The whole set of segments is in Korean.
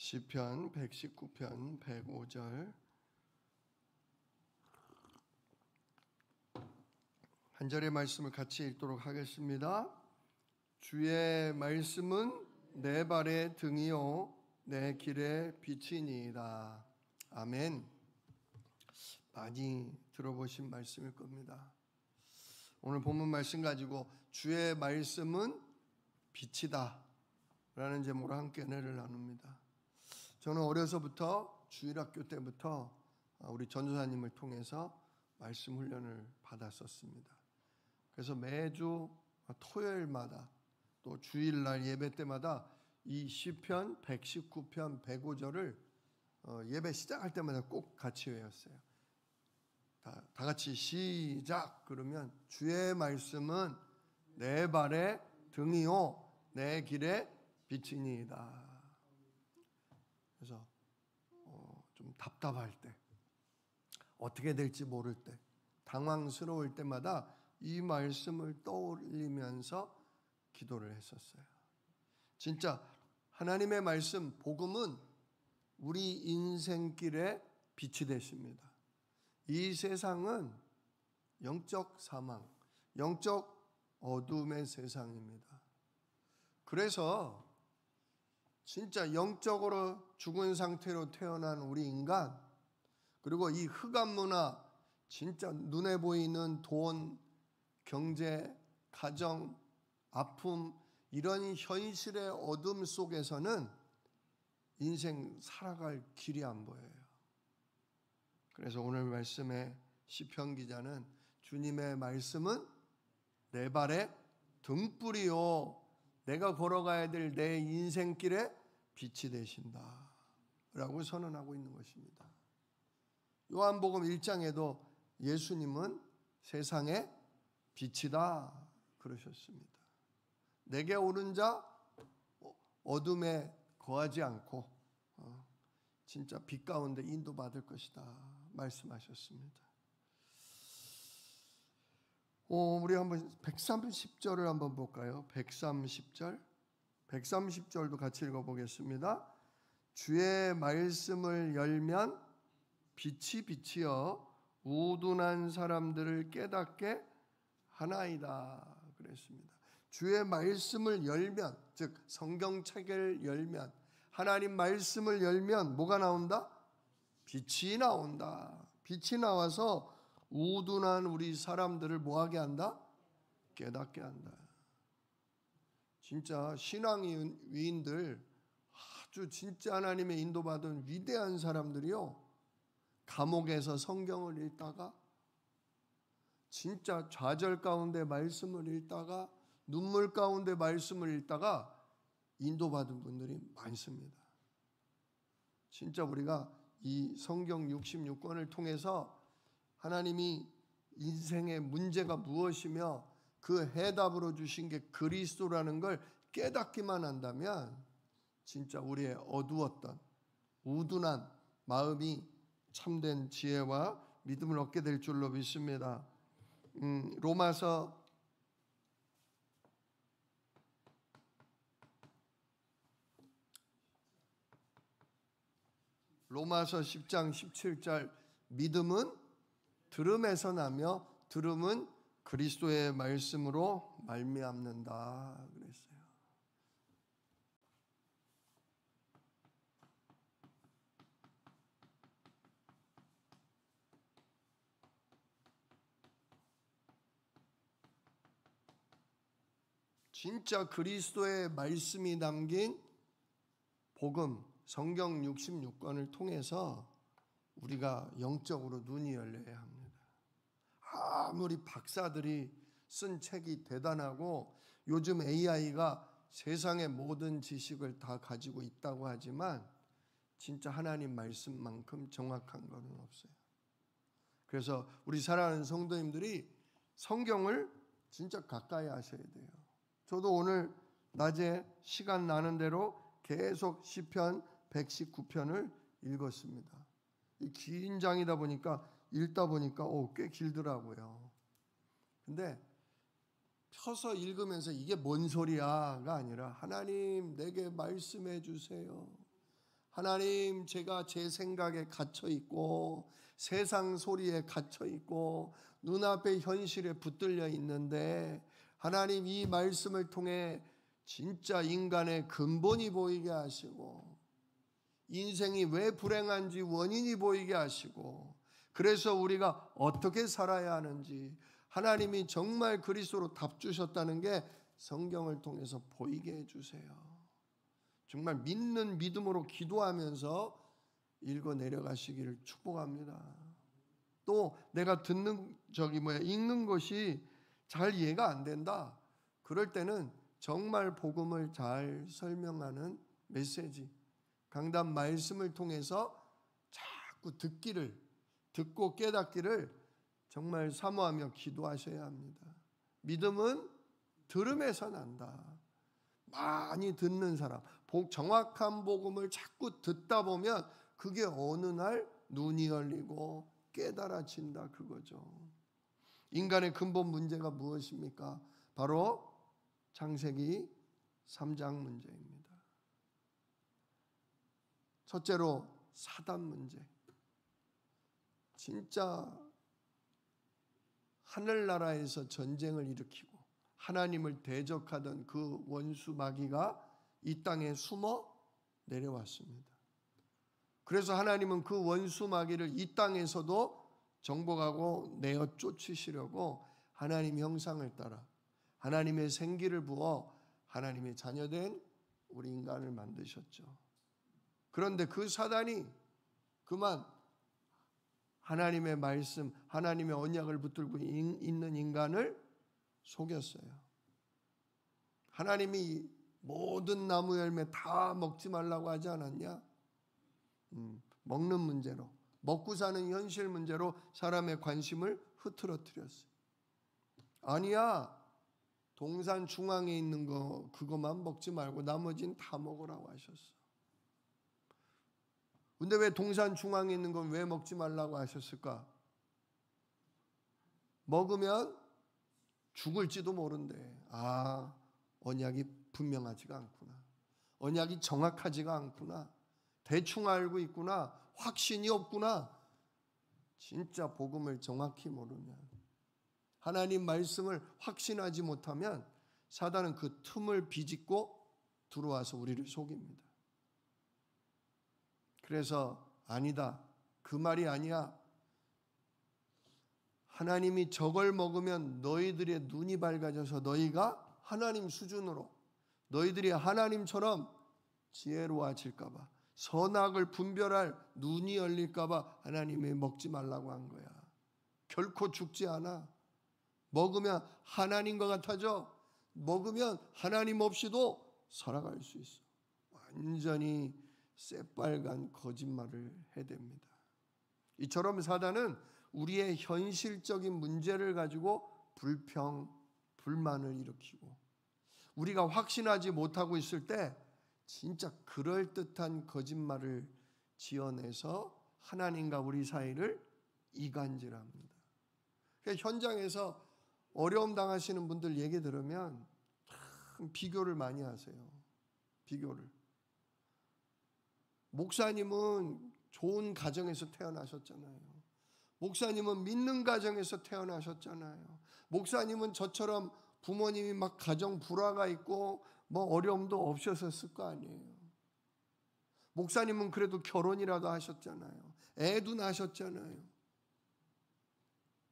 시편 119편 105절 한 절의 말씀을 같이 읽도록 하겠습니다. 주의 말씀은 내 발의 등이요 내 길의 빛이니이다. 아멘. 많이 들어보신 말씀일 겁니다. 오늘 본문 말씀 가지고 주의 말씀은 빛이다 라는 제목으로 함께 은혜를 나눕니다. 저는 어려서부터 주일학교 때부터 우리 전도사님을 통해서 말씀 훈련을 받았었습니다. 그래서 매주 토요일마다 또 주일날 예배 때마다 이 시편 119편 105절을 예배 시작할 때마다 꼭 같이 외웠어요. 다 같이 시작 그러면 주의 말씀은 내 발의 등이요 내 길의 빛이니이다. 그래서 좀 답답할 때, 어떻게 될지 모를 때, 당황스러울 때마다 이 말씀을 떠올리면서 기도를 했었어요. 진짜 하나님의 말씀, 복음은 우리 인생길의 빛이 되십니다. 이 세상은 영적 사망, 영적 어둠의 세상입니다. 그래서 진짜 영적으로 죽은 상태로 태어난 우리 인간, 그리고 이 흑암 문화, 진짜 눈에 보이는 돈, 경제, 가정, 아픔, 이런 현실의 어둠 속에서는 인생 살아갈 길이 안 보여요. 그래서 오늘 말씀에 시편 기자는 주님의 말씀은 내 발의 등불이요 내가 걸어가야 될 내 인생길에 빛이 되신다 라고 선언하고 있는 것입니다. 요한복음 1장에도 예수님은 세상의 빛이다 그러셨습니다. 내게 오른 자 어둠에 거하지 않고 진짜 빛 가운데 인도받을 것이다 말씀하셨습니다. 우리 한번 130절을 한번 볼까요? 130절도 같이 읽어보겠습니다. 주의 말씀을 열면 빛이 빛이여 우둔한 사람들을 깨닫게 하나이다 그랬습니다. 주의 말씀을 열면, 즉 성경책을 열면, 하나님 말씀을 열면 뭐가 나온다? 빛이 나온다. 빛이 나와서 우둔한 우리 사람들을 뭐하게 한다? 깨닫게 한다. 진짜 신앙위인들, 아주 진짜 하나님의 인도받은 위대한 사람들이요, 감옥에서 성경을 읽다가, 진짜 좌절 가운데 말씀을 읽다가, 눈물 가운데 말씀을 읽다가 인도받은 분들이 많습니다. 진짜 우리가 이 성경 66권을 통해서 하나님이 인생의 문제가 무엇이며 그 해답으로 주신 게 그리스도라는 걸 깨닫기만 한다면 진짜 우리의 어두웠던 우둔한 마음이 참된 지혜와 믿음을 얻게 될 줄로 믿습니다. 로마서 10장 17절 믿음은 들음에서 나며 들음은 그리스도의 말씀으로 말미암는다 그랬어요. 진짜 그리스도의 말씀이 담긴 복음, 성경 66권을 통해서 우리가 영적으로 눈이 열려야 합니다. 아무리 박사들이 쓴 책이 대단하고 요즘 AI가 세상의 모든 지식을 다 가지고 있다고 하지만 진짜 하나님 말씀만큼 정확한 것은 없어요. 그래서 우리 사랑하는 성도님들이 성경을 진짜 가까이 하셔야 돼요. 저도 오늘 낮에 시간 나는 대로 계속 시편 119편을 읽었습니다. 이 긴 장이다 보니까 읽다 보니까 꽤 길더라고요. 근데 펴서 읽으면서 이게 뭔 소리야가 아니라 하나님 내게 말씀해 주세요. 하나님, 제가 제 생각에 갇혀 있고 세상 소리에 갇혀 있고 눈앞의 현실에 붙들려 있는데, 하나님 이 말씀을 통해 진짜 인간의 근본이 보이게 하시고 인생이 왜 불행한지 원인이 보이게 하시고, 그래서 우리가 어떻게 살아야 하는지 하나님이 정말 그리스도로 답 주셨다는 게 성경을 통해서 보이게 해주세요. 정말 믿는 믿음으로 기도하면서 읽어 내려가시기를 축복합니다. 또 내가 읽는 것이 잘 이해가 안 된다, 그럴 때는 정말 복음을 잘 설명하는 메시지, 강단 말씀을 통해서 자꾸 듣고 깨닫기를 정말 사모하며 기도하셔야 합니다. 믿음은 들음에서 난다. 많이 듣는 사람, 정확한 복음을 자꾸 듣다 보면 그게 어느 날 눈이 열리고 깨달아진다, 그거죠. 인간의 근본 문제가 무엇입니까? 바로 창세기 3장 문제입니다. 첫째로 사단 문제. 진짜 하늘나라에서 전쟁을 일으키고 하나님을 대적하던 그 원수 마귀가 이 땅에 숨어 내려왔습니다. 그래서 하나님은 그 원수 마귀를 이 땅에서도 정복하고 내어 쫓으시려고 하나님 형상을 따라 하나님의 생기를 부어 하나님의 자녀된 우리 인간을 만드셨죠. 그런데 그 사단이 그만 하나님의 말씀, 하나님의 언약을 붙들고 있는 인간을 속였어요. 하나님이 모든 나무 열매 다 먹지 말라고 하지 않았냐? 먹는 문제로, 먹고 사는 현실 문제로 사람의 관심을 흐트러뜨렸어요. 아니야, 동산 중앙에 있는 거 그것만 먹지 말고 나머지는 다 먹으라고 하셨어. 근데 왜 동산 중앙에 있는 건 왜 먹지 말라고 하셨을까? 먹으면 죽을지도 모른대. 아, 언약이 분명하지가 않구나. 언약이 정확하지가 않구나. 대충 알고 있구나. 확신이 없구나. 진짜 복음을 정확히 모르면, 하나님 말씀을 확신하지 못하면 사단은 그 틈을 비집고 들어와서 우리를 속입니다. 그래서 아니다, 그 말이 아니야. 하나님이 저걸 먹으면 너희들의 눈이 밝아져서 너희가 하나님 수준으로, 너희들이 하나님처럼 지혜로워질까 봐, 선악을 분별할 눈이 열릴까 봐 하나님이 먹지 말라고 한 거야. 결코 죽지 않아. 먹으면 하나님과 같아져. 먹으면 하나님 없이도 살아갈 수 있어. 완전히 새빨간 거짓말을 해댑니다. 이처럼 사단은 우리의 현실적인 문제를 가지고 불만을 일으키고, 우리가 확신하지 못하고 있을 때 진짜 그럴듯한 거짓말을 지어내서 하나님과 우리 사이를 이간질합니다. 현장에서 어려움 당하시는 분들 얘기 들으면 참 비교를 많이 하세요. 비교를. 목사님은 좋은 가정에서 태어나셨잖아요. 목사님은 믿는 가정에서 태어나셨잖아요. 목사님은 저처럼 부모님이 막 가정 불화가 있고 뭐 어려움도 없으셨을 거 아니에요. 목사님은 그래도 결혼이라도 하셨잖아요. 애도 낳으셨잖아요.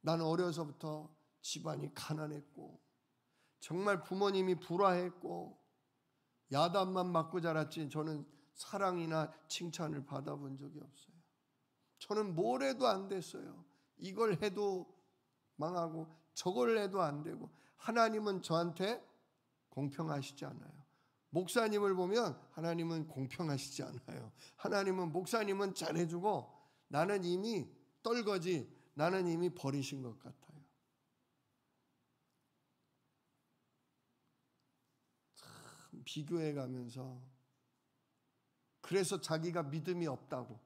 나는 어려서부터 집안이 가난했고 정말 부모님이 불화했고 야단만 맞고 자랐지 저는 사랑이나 칭찬을 받아본 적이 없어요. 저는 뭘 해도 안 됐어요. 이걸 해도 망하고 저걸 해도 안 되고, 하나님은 저한테 공평하시지 않아요. 목사님을 보면 하나님은 공평하시지 않아요. 하나님은 목사님은 잘해주고 나는 이미 떨거지, 나는 이미 버리신 것 같아요. 참 비교해 가면서, 그래서 자기가 믿음이 없다고,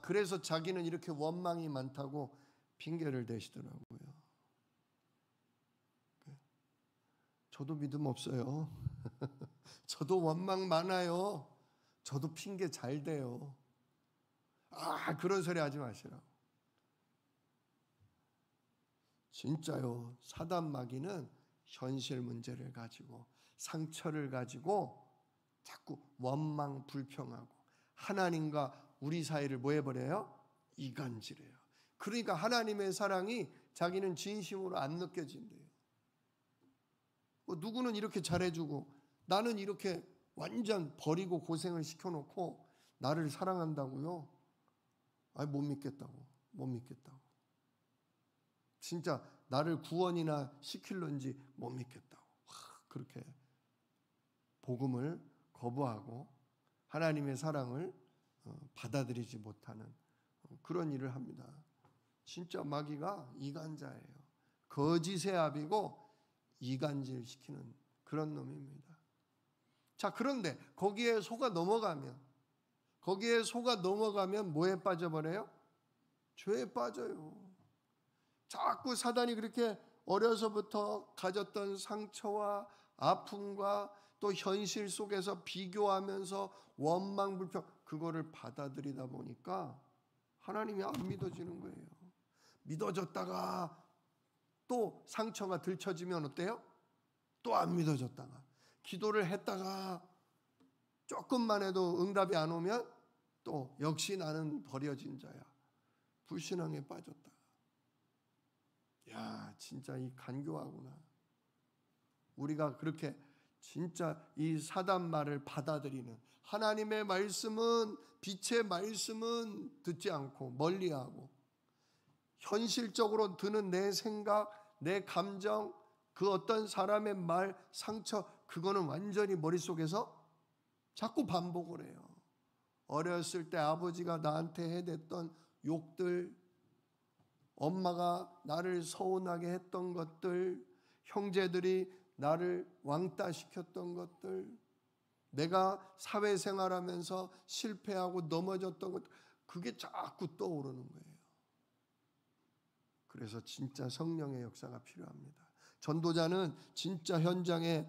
그래서 자기는 이렇게 원망이 많다고 핑계를 대시더라고요. 저도 믿음 없어요. 저도 원망 많아요. 저도 핑계 잘 대요. 그런 소리 하지 마시라고. 진짜요. 사단 마귀는 현실 문제를 가지고 상처를 가지고 자꾸 원망 불평하고 하나님과 우리 사이를 뭐 해버려요? 이간질해요. 그러니까 하나님의 사랑이 자기는 진심으로 안 느껴진대요. 누구는 이렇게 잘해주고 나는 이렇게 완전 버리고 고생을 시켜놓고 나를 사랑한다고요? 못 믿겠다고. 못 믿겠다고. 진짜 나를 구원이나 시킬런지 못 믿겠다고. 그렇게 복음을 거부하고 하나님의 사랑을 받아들이지 못하는 그런 일을 합니다. 진짜 마귀가 이간자예요. 거짓의 아비고 이간질시키는 그런 놈입니다. 자, 그런데 거기에 속아 넘어가면 뭐에 빠져버려요? 죄에 빠져요. 자꾸 사단이 그렇게 어려서부터 가졌던 상처와 아픔과 또 현실 속에서 비교하면서 원망 불평 그거를 받아들이다 보니까 하나님이 안 믿어지는 거예요. 믿어졌다가 또 상처가 들춰지면 어때요? 또 안 믿어졌다가 기도를 했다가 조금만 해도 응답이 안 오면 또 역시 나는 버려진 자야. 불신앙에 빠졌다. 야, 진짜 이 간교하구나. 우리가 그렇게 진짜 이 사단 말을 받아들이는 하나님의 말씀은 빛의 말씀은 듣지 않고 멀리하고 현실적으로 드는 내 생각, 내 감정, 그 어떤 사람의 말, 상처 그거는 완전히 머릿속에서 자꾸 반복을 해요. 어렸을 때 아버지가 나한테 해댔던 욕들, 엄마가 나를 서운하게 했던 것들, 형제들이 나를 왕따시켰던 것들, 내가 사회생활하면서 실패하고 넘어졌던 것, 그게 자꾸 떠오르는 거예요. 그래서 진짜 성령의 역사가 필요합니다. 전도자는 진짜 현장에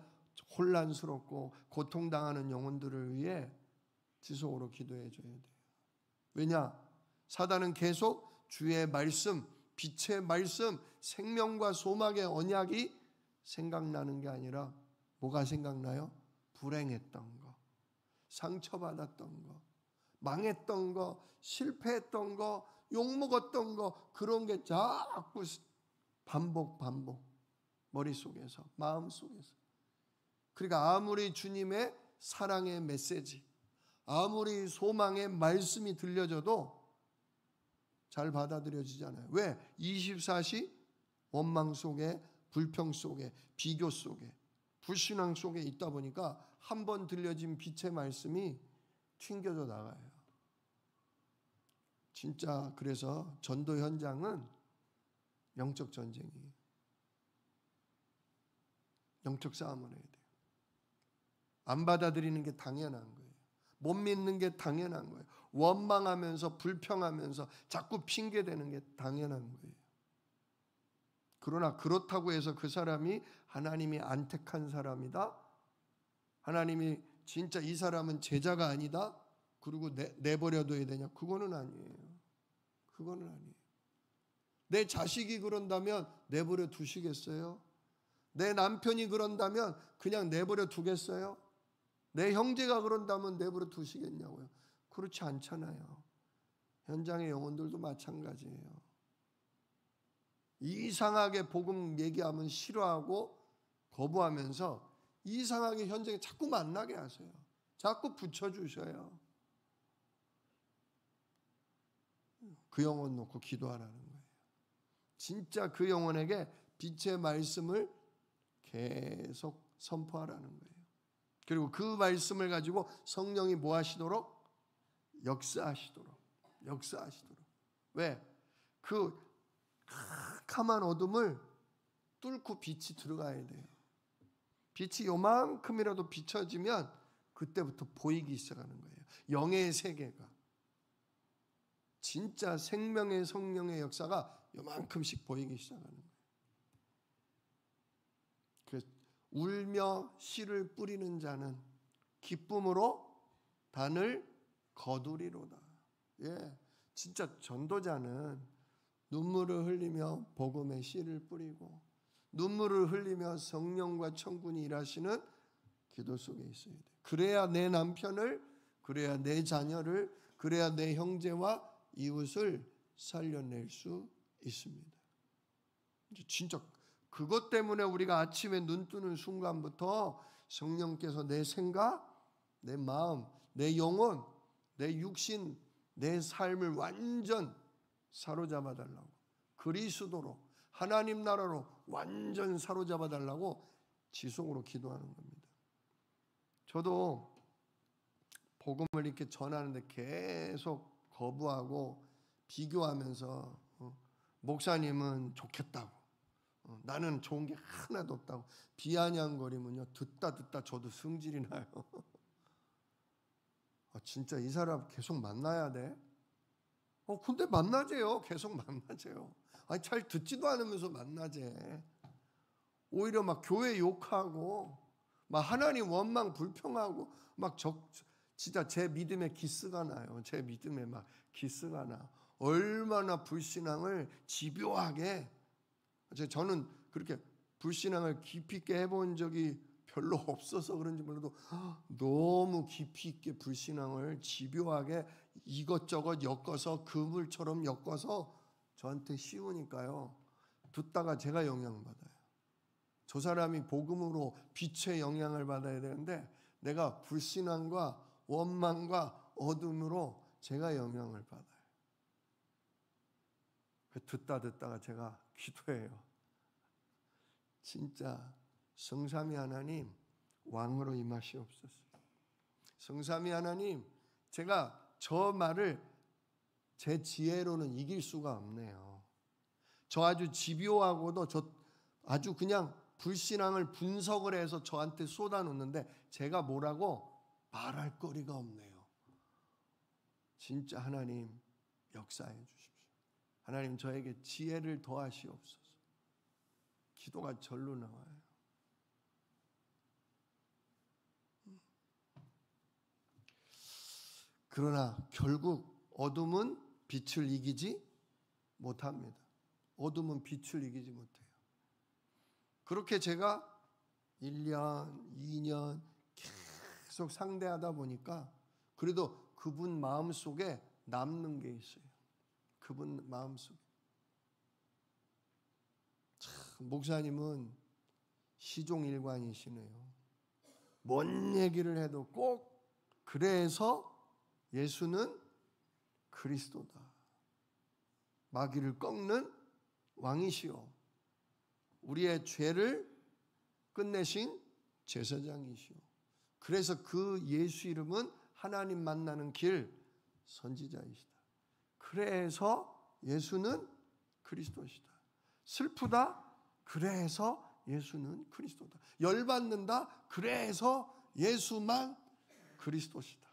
혼란스럽고 고통당하는 영혼들을 위해 지속으로 기도해 줘야 돼요. 왜냐? 사단은 계속 주의 말씀, 빛의 말씀, 생명과 소망의 언약이 생각나는 게 아니라 뭐가 생각나요? 불행했던 거, 상처받았던 거, 망했던 거, 실패했던 거, 욕먹었던 거 그런 게 자꾸 반복 머릿속에서 마음속에서. 그러니까 아무리 주님의 사랑의 메시지, 아무리 소망의 말씀이 들려줘도 잘 받아들여지잖아요. 왜? 24시 원망 속에, 불평 속에, 비교 속에, 불신앙 속에 있다 보니까 한 번 들려진 빛의 말씀이 튕겨져 나가요. 진짜 그래서 전도 현장은 영적 전쟁이에요. 영적 싸움을 해야 돼요. 안 받아들이는 게 당연한 거예요. 못 믿는 게 당연한 거예요. 원망하면서 불평하면서 자꾸 핑계대는 게 당연한 거예요. 그러나 그렇다고 해서 그 사람이 하나님이 안 택한 사람이다? 하나님이 진짜 이 사람은 제자가 아니다? 그리고 내버려둬야 되냐? 그거는 아니에요. 그거는 아니에요. 내 자식이 그런다면 내버려 두시겠어요? 내 남편이 그런다면 그냥 내버려 두겠어요? 내 형제가 그런다면 내버려 두시겠냐고요? 그렇지 않잖아요. 현장의 영혼들도 마찬가지예요. 이상하게 복음 얘기하면 싫어하고 거부하면서 이상하게 현장에 자꾸 만나게 하세요. 자꾸 붙여주셔요. 그 영혼 놓고 기도하라는 거예요. 진짜 그 영혼에게 빛의 말씀을 계속 선포하라는 거예요. 그리고 그 말씀을 가지고 성령이 뭐 하시도록? 역사하시도록. 왜? 그 캄캄한 어둠을 뚫고 빛이 들어가야 돼요. 빛이 요만큼이라도 비춰지면 그때부터 보이기 시작하는 거예요. 영의 세계가. 진짜 생명의 성령의 역사가 요만큼씩 보이기 시작하는 거예요. 그래서 울며 씨를 뿌리는 자는 기쁨으로 단을 거두리로다. 예, 진짜 전도자는 눈물을 흘리며 복음의 씨를 뿌리고 눈물을 흘리며 성령과 천군이 일하시는 기도 속에 있어야 돼. 그래야 내 남편을, 그래야 내 자녀를, 그래야 내 형제와 이웃을 살려낼 수 있습니다. 진짜 그것 때문에 우리가 아침에 눈 뜨는 순간부터 성령께서 내 생각, 내 마음, 내 영혼, 내 육신, 내 삶을 완전 사로잡아 달라고, 그리스도로, 하나님 나라로 완전 사로잡아 달라고 지속으로 기도하는 겁니다. 저도 복음을 이렇게 전하는데 계속 거부하고 비교하면서 목사님은 좋겠다고, 나는 좋은 게 하나도 없다고 비아냥거리면요, 듣다 저도 승질이 나요. 진짜 이 사람 계속 만나야 돼? 근데 만나재요. 계속 만나재요. 잘 듣지도 않으면서 만나재. 오히려 막 교회 욕하고 막 하나님 원망 불평하고 막 진짜 제 믿음에 기스가 나요. 제 믿음에 막 기스가 나. 얼마나 불신앙을 집요하게, 저는 그렇게 불신앙을 깊이 있게 해본 적이 별로 없어서 그런지 몰라도 너무 깊이 있게 불신앙을 집요하게 이것저것 엮어서 그물처럼 엮어서 저한테 씌우니까요, 듣다가 제가 영향받아요. 저 사람이 복음으로 빛의 영향을 받아야 되는데 내가 불신앙과 원망과 어둠으로 제가 영향을 받아요. 듣다가 제가 기도해요. 진짜 성삼위 하나님 왕으로 임하시옵소서. 성삼위 하나님, 제가 저 말을 제 지혜로는 이길 수가 없네요. 저 아주 집요하고도 저 아주 그냥 불신앙을 분석을 해서 저한테 쏟아놓는데 제가 뭐라고 말할 거리가 없네요. 진짜 하나님 역사해 주십시오. 하나님 저에게 지혜를 더하시옵소서. 기도가 절로 나와요. 그러나 결국 어둠은 빛을 이기지 못합니다. 어둠은 빛을 이기지 못해요. 그렇게 제가 1년, 2년 계속 상대하다 보니까 그래도 그분 마음속에 남는 게 있어요. 그분 마음속에. 참, 목사님은 시종일관이시네요. 뭔 얘기를 해도 꼭 그래서 예수는 그리스도다. 마귀를 꺾는 왕이시오. 우리의 죄를 끝내신 제사장이시오. 그래서 그 예수 이름은 하나님 만나는 길, 선지자이시다. 그래서 예수는 그리스도시다. 슬프다? 그래서 예수는 그리스도다. 열받는다? 그래서 예수만 그리스도시다.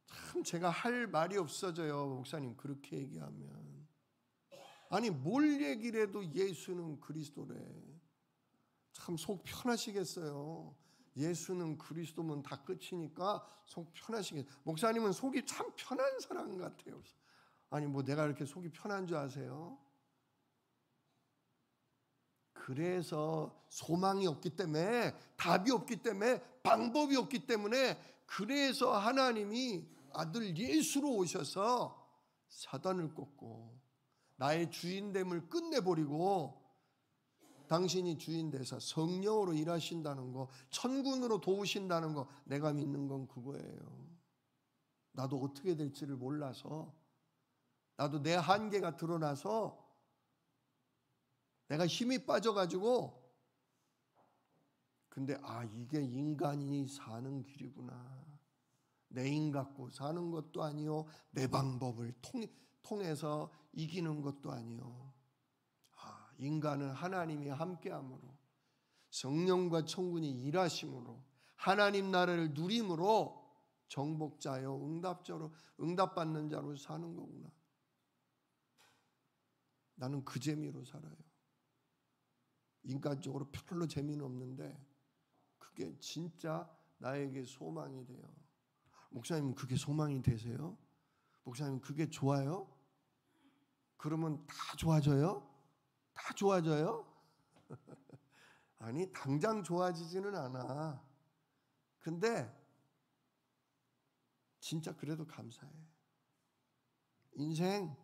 참 제가 할 말이 없어져요. 목사님 그렇게 얘기하면. 아니 뭘 얘기를 해도 예수는 그리스도래. 참 속 편하시겠어요. 예수는 그리스도면 다 끝이니까 속 편하시겠어요. 목사님은 속이 참 편한 사람 같아요. 아니 뭐 내가 이렇게 속이 편한 줄 아세요? 그래서 소망이 없기 때문에, 답이 없기 때문에, 방법이 없기 때문에, 그래서 하나님이 아들 예수로 오셔서 사단을 꺾고 나의 주인됨을 끝내버리고 당신이 주인 되사 성령으로 일하신다는 거, 천군으로 도우신다는 거, 내가 믿는 건 그거예요. 나도 어떻게 될지를 몰라서, 나도 내 한계가 드러나서 내가 힘이 빠져가지고, 근데 이게 인간이 사는 길이구나. 내 힘 갖고 사는 것도 아니요, 내 방법을 통해서 이기는 것도 아니요. 인간은 하나님이 함께함으로, 성령과 천군이 일하심으로, 하나님 나라를 누림으로 정복자요 응답자로, 응답받는 자로 사는 거구나. 나는 그 재미로 살아요. 인간적으로 별로 재미는 없는데 그게 진짜 나에게 소망이 돼요. 목사님 그게 소망이 되세요? 목사님 그게 좋아요? 그러면 다 좋아져요? 다 좋아져요? 아니 당장 좋아지지는 않아. 근데 진짜 그래도 감사해. 인생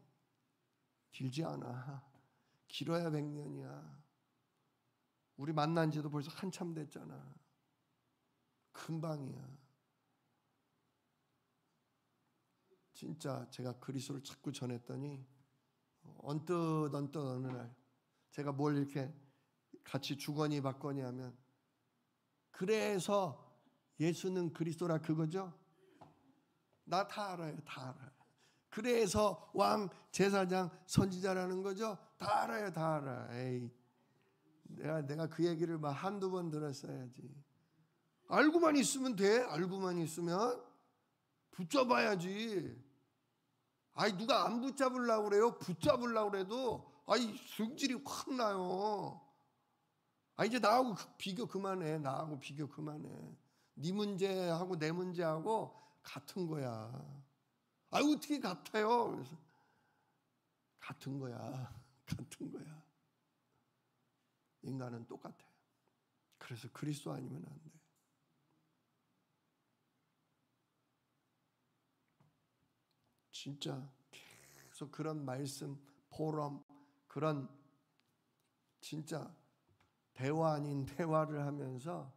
길지 않아. 길어야 100년이야. 우리 만난 지도 벌써 한참 됐잖아. 금방이야. 진짜 제가 그리스도를 자꾸 전했더니 언뜻 어느 날 제가 뭘 이렇게 같이 주거니 받거니 하면 그래서 예수는 그리스도라 그거죠? 나 다 알아요. 다 알아요. 그래서 왕, 제사장, 선지자라는 거죠? 다 알아요. 다 알아. 에이, 내가 그 얘기를 막 한두 번 들었어야지. 알고만 있으면 돼. 알고만 있으면 붙잡아야지. 아이 누가 안 붙잡으려고 그래요? 붙잡으려고 그래도 아이 성질이 확 나요. 아 이제 나하고 비교 그만해. 나하고 비교 그만해. 네 문제하고 내 문제하고 같은 거야. 아 어떻게 같아요? 그래서 같은 거야. 같은 거야. 인간은 똑같아요. 그래서 그리스도 아니면 안 돼. 진짜 계속 그런 말씀, 포럼, 그런 진짜 대화 아닌 대화를 하면서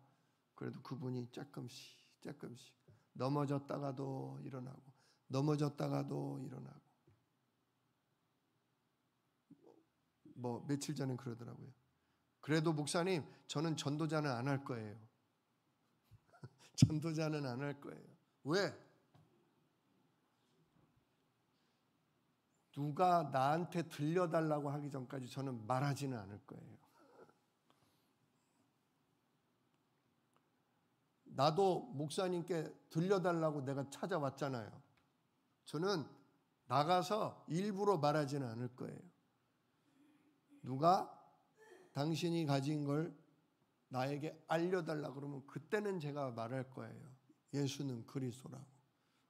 그래도 그분이 조금씩 넘어졌다가도 일어나고 넘어졌다가도 일어나고 뭐 며칠 전에 그러더라고요. 그래도 목사님 저는 전도자는 안 할 거예요. 전도자는 안 할 거예요. 왜? 누가 나한테 들려달라고 하기 전까지 저는 말하지는 않을 거예요. 나도 목사님께 들려달라고 내가 찾아왔잖아요. 저는 나가서 일부러 말하지는 않을 거예요. 누가 당신이 가진 걸 나에게 알려달라고 그러면 그때는 제가 말할 거예요. 예수는 그리스도라고.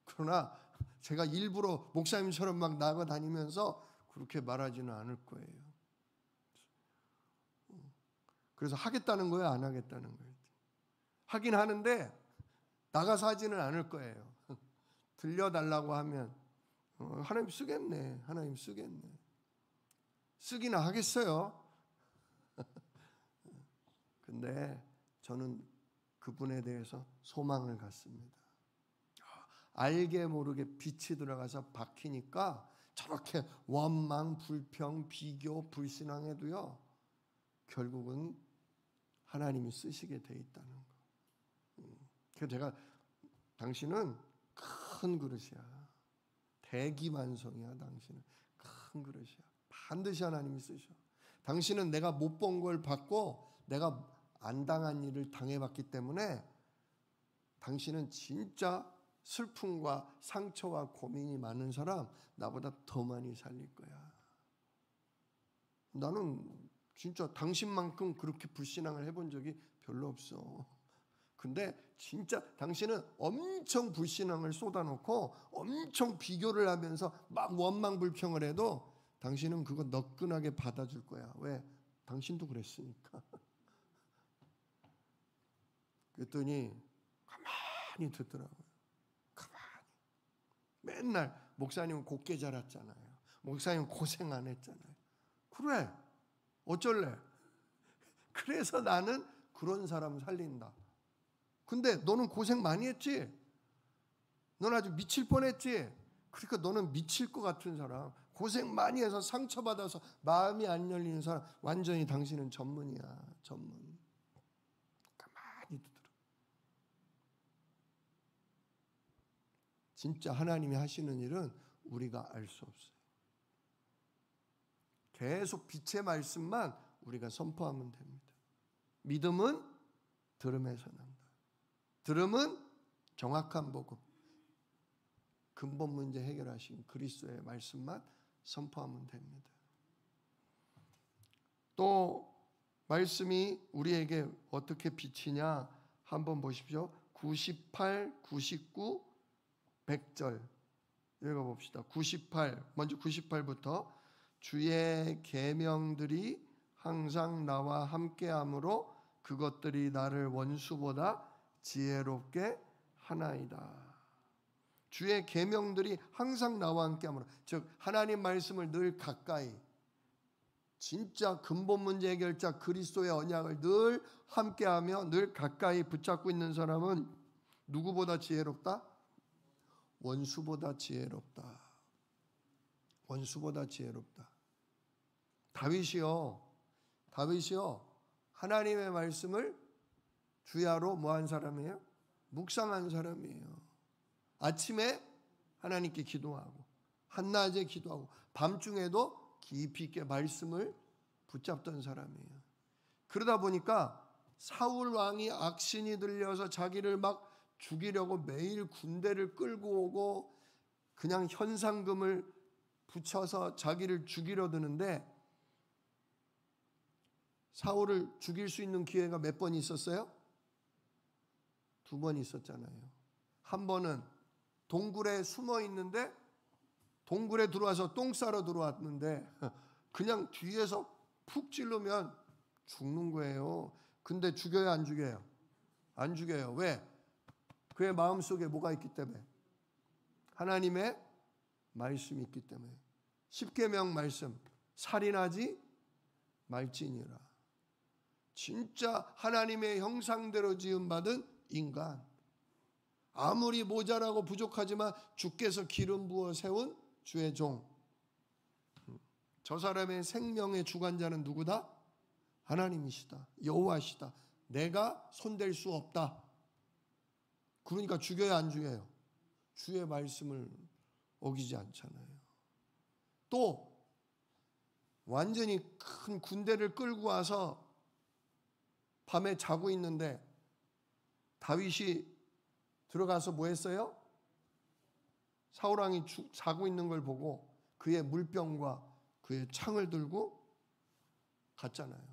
그러나 제가 일부러 목사님처럼 막 나가다니면서 그렇게 말하지는 않을 거예요. 그래서 하겠다는 거예요? 안 하겠다는 거예요? 하긴 하는데 나가서 하지는 않을 거예요. 들려달라고 하면 하나님 쓰겠네. 하나님 쓰겠네. 쓰기나 하겠어요. 근데 저는 그분에 대해서 소망을 갖습니다. 알게 모르게 빛이 들어가서 박히니까 저렇게 원망, 불평, 비교, 불신앙에도요 결국은 하나님이 쓰시게 돼 있다는 거. 그래서 제가 당신은 큰 그릇이야. 대기만성이야. 당신은 큰 그릇이야. 반드시 하나님이 쓰셔. 당신은 내가 못 본 걸 받고 내가 안 당한 일을 당해봤기 때문에 당신은 진짜 슬픔과 상처와 고민이 많은 사람 나보다 더 많이 살릴 거야. 나는 진짜 당신만큼 그렇게 불신앙을 해본 적이 별로 없어. 근데 진짜 당신은 엄청 불신앙을 쏟아놓고 엄청 비교를 하면서 막 원망불평을 해도 당신은 그거 너끈하게 받아줄 거야. 왜? 당신도 그랬으니까. 그랬더니 가만히 듣더라고요. 가만히. 맨날 목사님은 곱게 자랐잖아요. 목사님은 고생 안 했잖아요. 그래. 어쩔래? 그래서 나는 그런 사람 살린다. 근데 너는 고생 많이 했지? 너는 아주 미칠 뻔했지? 그러니까 너는 미칠 것 같은 사람, 고생 많이 해서 상처받아서 마음이 안 열리는 사람, 완전히 당신은 전문이야. 전문. 가만히 듣더라. 진짜 하나님이 하시는 일은 우리가 알 수 없어요. 계속 빛의 말씀만 우리가 선포하면 됩니다. 믿음은 들음에서 난다. 들음은 정확한 복음. 근본 문제 해결하신 그리스도의 말씀만 선포하면 됩니다. 또 말씀이 우리에게 어떻게 비치냐 한번 보십시오. 98, 99, 100절 읽어봅시다. 98 먼저 98부터 주의 계명들이 항상 나와 함께함으로 그것들이 나를 원수보다 지혜롭게 하나이다. 주의 계명들이 항상 나와 함께함으로, 즉 하나님 말씀을 늘 가까이, 진짜 근본 문제 해결자 그리스도의 언약을 늘 함께하며 늘 가까이 붙잡고 있는 사람은 누구보다 지혜롭다? 원수보다 지혜롭다. 원수보다 지혜롭다. 다윗이요 하나님의 말씀을 주야로 뭐한 사람이에요? 묵상한 사람이에요. 아침에 하나님께 기도하고 한낮에 기도하고 밤중에도 깊이 있게 말씀을 붙잡던 사람이에요. 그러다 보니까 사울 왕이 악신이 들려서 자기를 막 죽이려고 매일 군대를 끌고 오고 그냥 현상금을 붙여서 자기를 죽이려 드는데, 사울을 죽일 수 있는 기회가 몇 번 있었어요? 2번 있었잖아요. 한 번은 동굴에 숨어 있는데, 동굴에 들어와서 똥 싸러 들어왔는데 그냥 뒤에서 푹 찌르면 죽는 거예요. 근데 죽여요, 안 죽여요? 안 죽여요. 왜? 그의 마음속에 뭐가 있기 때문에? 하나님의 말씀이 있기 때문에. 십계명 말씀, 살인하지 말지니라. 진짜 하나님의 형상대로 지음받은 인간, 아무리 모자라고 부족하지만 주께서 기름 부어 세운 주의 종, 저 사람의 생명의 주관자는 누구다? 하나님이시다. 여호와시다. 내가 손댈 수 없다. 그러니까 죽여요, 안 죽여요? 주의 말씀을 어기지 않잖아요. 또 완전히 큰 군대를 끌고 와서 밤에 자고 있는데 다윗이 들어가서 뭐 했어요? 사울 왕이 자고 있는 걸 보고 그의 물병과 그의 창을 들고 갔잖아요.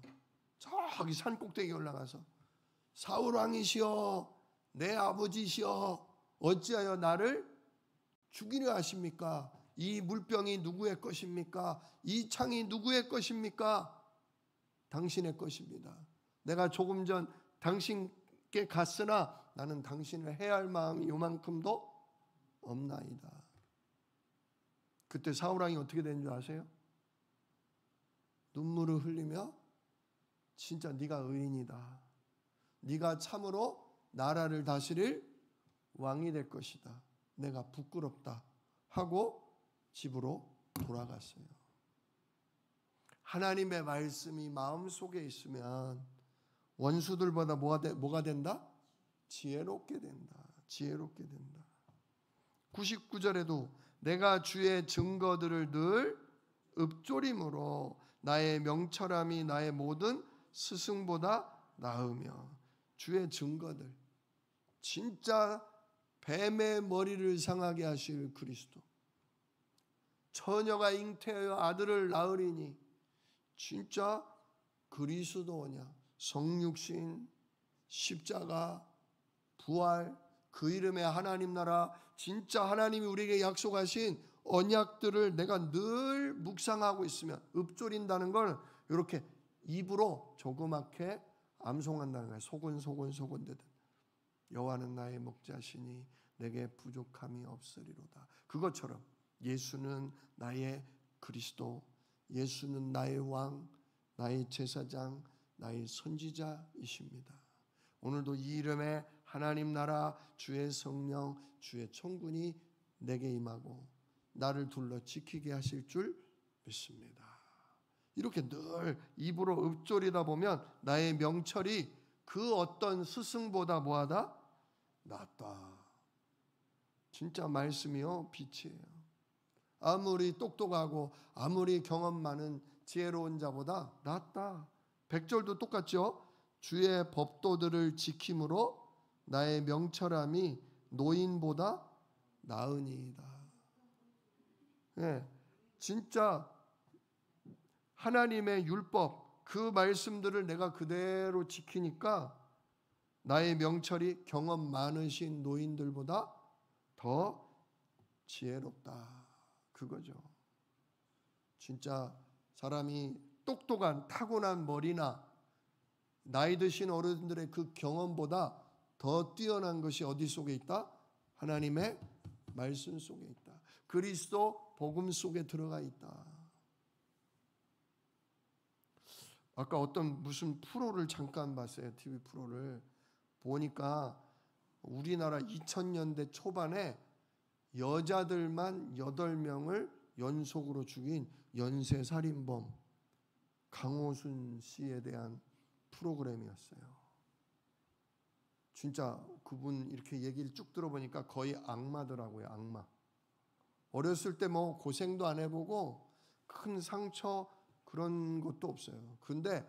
저기 산 꼭대기에 올라가서 사울 왕이시여, 내 아버지시여, 어찌하여 나를 죽이려 하십니까? 이 물병이 누구의 것입니까? 이 창이 누구의 것입니까? 당신의 것입니다. 내가 조금 전 당신께 갔으나 나는 당신을 해할 마음이 요만큼도 없나이다. 그때 사울 왕이 어떻게 된 줄 아세요? 눈물을 흘리며 진짜 네가 의인이다. 네가 참으로 나라를 다스릴 왕이 될 것이다. 내가 부끄럽다 하고 집으로 돌아갔어요. 하나님의 말씀이 마음속에 있으면 원수들보다 뭐가 된다? 지혜롭게 된다. 지혜롭게 된다. 99절에도 내가 주의 증거들을 늘 읊조림으로 나의 명철함이 나의 모든 스승보다 나으며, 주의 증거들, 진짜 뱀의 머리를 상하게 하실 그리스도, 처녀가 잉태하여 아들을 낳으리니 진짜 그리스도냐, 성육신, 십자가, 부활, 그 이름의 하나님 나라, 진짜 하나님이 우리에게 약속하신 언약들을 내가 늘 묵상하고 있으면, 읊조린다는 걸 이렇게 입으로 조그맣게 암송한다는 거예요. 소곤소곤 되듯. 여호와는 나의 목자시니 내게 부족함이 없으리로다. 그것처럼 예수는 나의 그리스도, 예수는 나의 왕, 나의 제사장, 나의 선지자이십니다. 오늘도 이 이름의 하나님 나라, 주의 성령, 주의 천군이 내게 임하고 나를 둘러 지키게 하실 줄 믿습니다. 이렇게 늘 입으로 읊조리다 보면 나의 명철이 그 어떤 스승보다 뭐하다? 낫다. 진짜 말씀이요, 빛이에요. 아무리 똑똑하고 아무리 경험 많은 지혜로운 자보다 낫다. 100절도 똑같죠. 주의 법도들을 지킴으로 나의 명철함이 노인보다 나으니이다. 네, 진짜 하나님의 율법, 그 말씀들을 내가 그대로 지키니까 나의 명철이 경험 많으신 노인들보다 더 지혜롭다. 그거죠. 진짜 사람이 똑똑한 타고난 머리나 나이 드신 어른들의 그 경험보다 더 뛰어난 것이 어디 속에 있다? 하나님의 말씀 속에 있다. 그리스도 복음 속에 들어가 있다. 아까 어떤 무슨 프로를 잠깐 봤어요. TV 프로를 보니까 우리나라 2000년대 초반에 여자들만 8명을 연속으로 죽인 연쇄살인범 강호순 씨에 대한 프로그램이었어요. 진짜 그분 이렇게 얘기를 쭉 들어보니까 거의 악마더라고요. 악마. 어렸을 때 뭐 고생도 안 해보고 큰 상처 그런 것도 없어요. 근데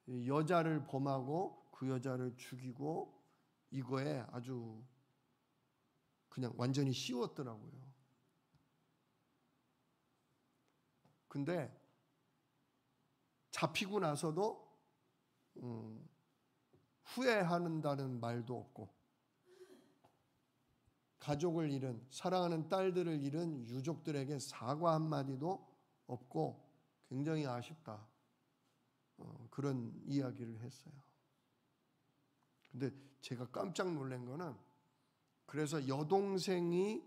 여자를 범하고 그 여자를 죽이고 이거에 아주 그냥 완전히 씌웠더라고요. 근데 잡히고 나서도 후회한다는 말도 없고, 가족을 잃은, 사랑하는 딸들을 잃은 유족들에게 사과 한마디도 없고 굉장히 아쉽다. 그런 이야기를 했어요. 근데 제가 깜짝 놀란 거는, 그래서 여동생이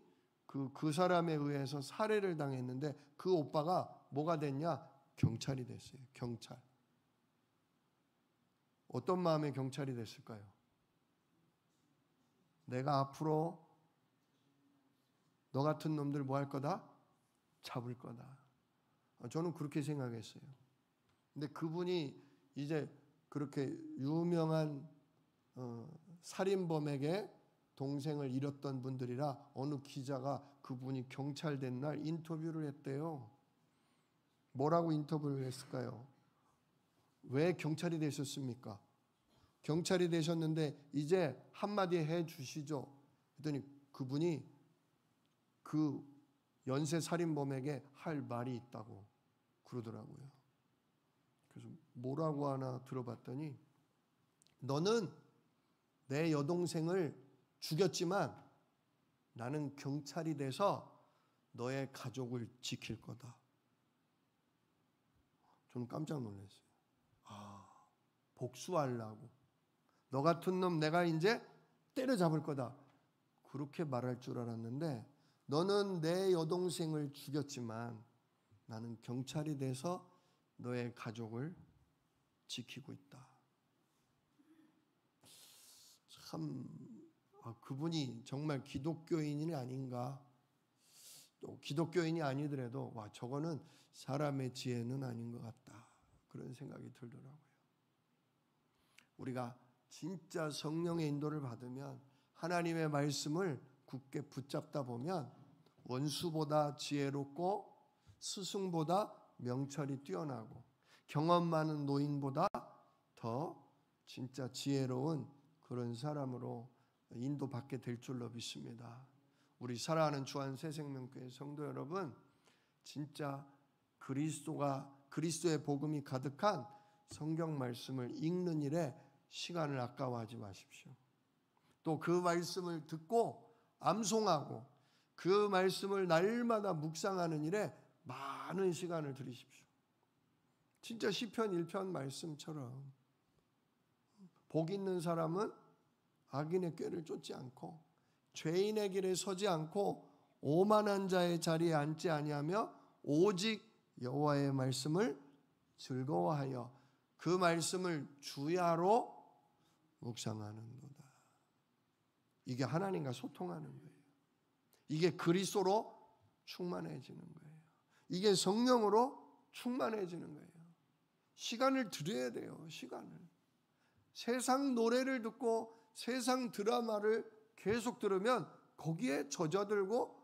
그 사람에 의해서 살해를 당했는데 그 오빠가 뭐가 됐냐? 경찰이 됐어요. 경찰. 어떤 마음의 경찰이 됐을까요? 내가 앞으로 너 같은 놈들 뭐 할 거다? 잡을 거다. 저는 그렇게 생각했어요. 근데 그분이 이제 그렇게 유명한 살인범에게 동생을 잃었던 분들이라 어느 기자가 그분이 경찰 된 날 인터뷰를 했대요. 뭐라고 인터뷰를 했을까요? 왜 경찰이 되셨습니까? 경찰이 되셨는데 이제 한마디 해 주시죠. 그랬더니 그분이 그 연쇄살인범에게 할 말이 있다고 그러더라고요. 그래서 뭐라고 하나 들어봤더니, 너는 내 여동생을 죽였지만 나는 경찰이 돼서 너의 가족을 지킬 거다. 저는 깜짝 놀랐어요. 복수하려고. 너 같은 놈 내가 이제 때려잡을 거다. 그렇게 말할 줄 알았는데, 너는 내 여동생을 죽였지만 나는 경찰이 돼서 너의 가족을 지키고 있다. 참, 그분이 정말 기독교인이 아닌가. 또 기독교인이 아니더라도 저거는 사람의 지혜는 아닌 것 같다. 그런 생각이 들더라고요. 우리가 진짜 성령의 인도를 받으면, 하나님의 말씀을 굳게 붙잡다 보면 원수보다 지혜롭고 스승보다 명철이 뛰어나고 경험 많은 노인보다 더 진짜 지혜로운 그런 사람으로 인도받게 될 줄로 믿습니다. 우리 사랑하는 주한 새생명교회 성도 여러분, 진짜 그리스도의 복음이 가득한 성경 말씀을 읽는 일에 시간을 아까워하지 마십시오. 또 그 말씀을 듣고 암송하고 그 말씀을 날마다 묵상하는 일에 많은 시간을 들이십시오. 진짜 시편 1편 말씀처럼 복 있는 사람은 악인의 꾀를 쫓지 않고 죄인의 길에 서지 않고 오만한 자의 자리에 앉지 아니하며 오직 여호와의 말씀을 즐거워하여 그 말씀을 주야로 묵상하는도다. 이게 하나님과 소통하는 거예요. 이게 그리스도로 충만해지는 거예요. 이게 성령으로 충만해지는 거예요. 시간을 들여야 돼요. 시간을. 세상 노래를 듣고 세상 드라마를 계속 들으면 거기에 젖어들고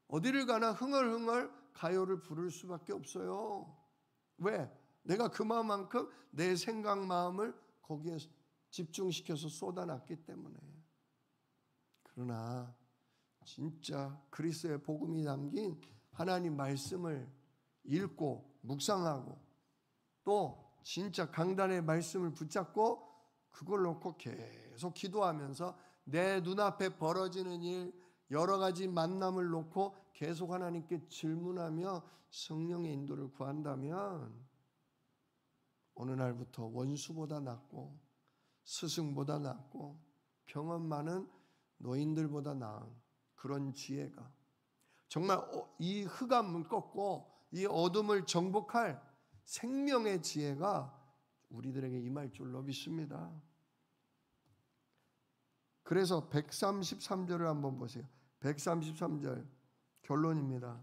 어디를 가나 흥얼흥얼 가요를 부를 수밖에 없어요. 왜? 내가 그만큼 내 생각 마음을 거기에 집중시켜서 쏟아놨기 때문에. 그러나 진짜 그리스도의 복음이 담긴 하나님 말씀을 읽고 묵상하고 또 진짜 강단의 말씀을 붙잡고 그걸 놓고 계속 기도하면서 내 눈앞에 벌어지는 일, 여러 가지 만남을 놓고 계속 하나님께 질문하며 성령의 인도를 구한다면 어느 날부터 원수보다 낫고 스승보다 낫고 경험 많은 노인들보다 나은 그런 지혜가 정말 이 흑암을 꺾고 이 어둠을 정복할 생명의 지혜가 우리들에게 임할 줄로 믿습니다. 그래서 133절을 한번 보세요. 133절 결론입니다.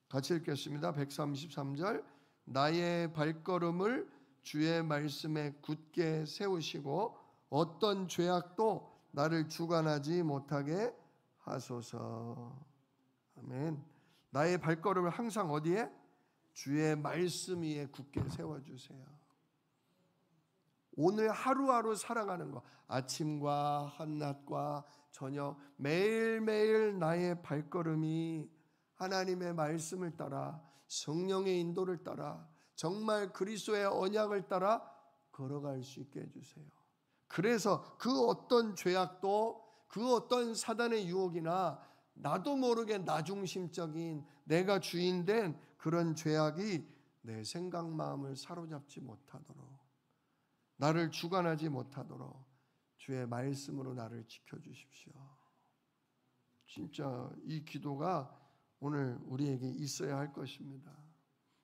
같이 읽겠습니다. 133절 나의 발걸음을 주의 말씀에 굳게 세우시고 어떤 죄악도 나를 주관하지 못하게 하소서. 아멘. 나의 발걸음을 항상 어디에? 주의 말씀 위에 굳게 세워주세요. 오늘 하루하루 살아가는 것, 아침과 한낮과 저녁 매일매일 나의 발걸음이 하나님의 말씀을 따라 성령의 인도를 따라 정말 그리스도의 언약을 따라 걸어갈 수 있게 해주세요. 그래서 그 어떤 죄악도 그 어떤 사단의 유혹이나 나도 모르게 나중심적인 내가 주인된 그런 죄악이 내 생각 마음을 사로잡지 못하도록 나를 주관하지 못하도록 주의 말씀으로 나를 지켜주십시오. 진짜 이 기도가 오늘 우리에게 있어야 할 것입니다.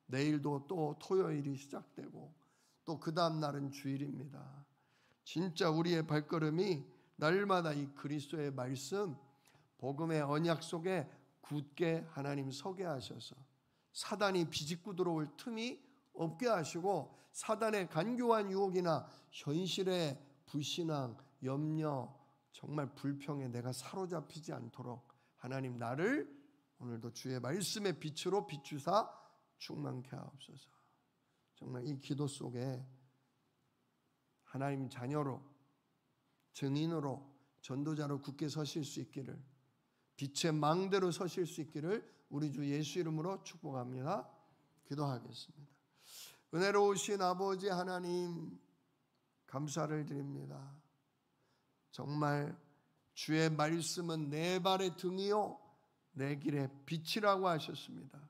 내일도 또 토요일이 시작되고 또 그 다음 날은 주일입니다. 진짜 우리의 발걸음이 날마다 이 그리스도의 말씀 복음의 언약 속에 굳게 하나님 서게 하셔서 사단이 비집고 들어올 틈이 없게 하시고 사단의 간교한 유혹이나 현실의 불신앙, 염려, 정말 불평에 내가 사로잡히지 않도록 하나님 나를 오늘도 주의 말씀의 빛으로 비추사 충만케 하옵소서. 정말 이 기도 속에 하나님 자녀로 증인으로 전도자로 굳게 서실 수 있기를 빛의 망대로 서실 수 있기를 우리 주 예수 이름으로 축복합니다. 기도하겠습니다. 은혜로우신 아버지 하나님 감사를 드립니다. 정말 주의 말씀은 내 발의 등이요 내 길의 빛이라고 하셨습니다.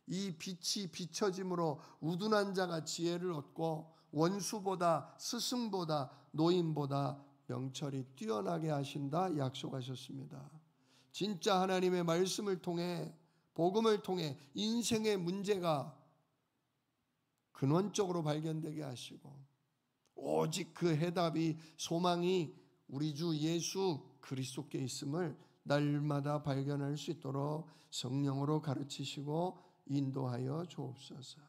이 빛이 비춰짐으로 우둔한 자가 지혜를 얻고 원수보다 스승보다 노인보다 명철이 뛰어나게 하신다 약속하셨습니다. 진짜 하나님의 말씀을 통해 복음을 통해 인생의 문제가 근원적으로 발견되게 하시고 오직 그 해답이 소망이 우리 주 예수 그리스도께 있음을 날마다 발견할 수 있도록 성령으로 가르치시고 인도하여 주옵소서.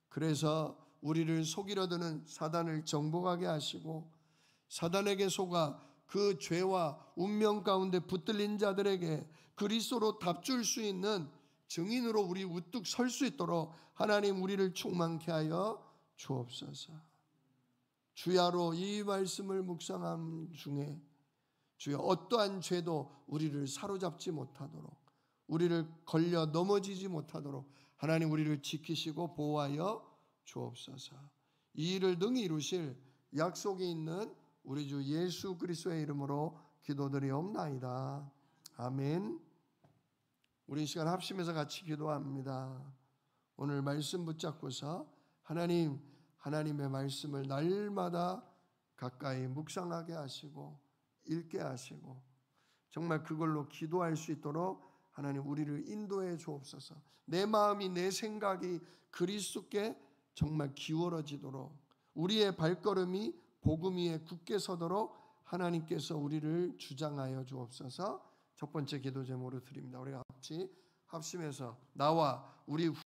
그래서 우리를 속이려 드는 사단을 정복하게 하시고 사단에게 속아 그 죄와 운명 가운데 붙들린 자들에게 그리스도로 답줄 수 있는 증인으로 우리 우뚝 설 수 있도록 하나님 우리를 충만케 하여 주옵소서. 주야로 이 말씀을 묵상함 중에 주여 어떠한 죄도 우리를 사로잡지 못하도록 우리를 걸려 넘어지지 못하도록 하나님 우리를 지키시고 보호하여 주옵소서. 이 일을 능히 이루실 약속이 있는 우리 주 예수 그리스도의 이름으로 기도드리옵나이다. 아멘. 우리 이 시간 합심해서 같이 기도합니다. 오늘 말씀 붙잡고서 하나님의 말씀을 날마다 가까이 묵상하게 하시고 읽게 하시고 정말 그걸로 기도할 수 있도록 하나님 우리를 인도해 주옵소서. 내 마음이 내 생각이 그리스도께 정말 기울어지도록 우리의 발걸음이 복음 위에 굳게 서도록 하나님께서 우리를 주장하여 주옵소서. 첫 번째 기도 제목으로 드립니다. 우리가 같이 합심해서 나와 우리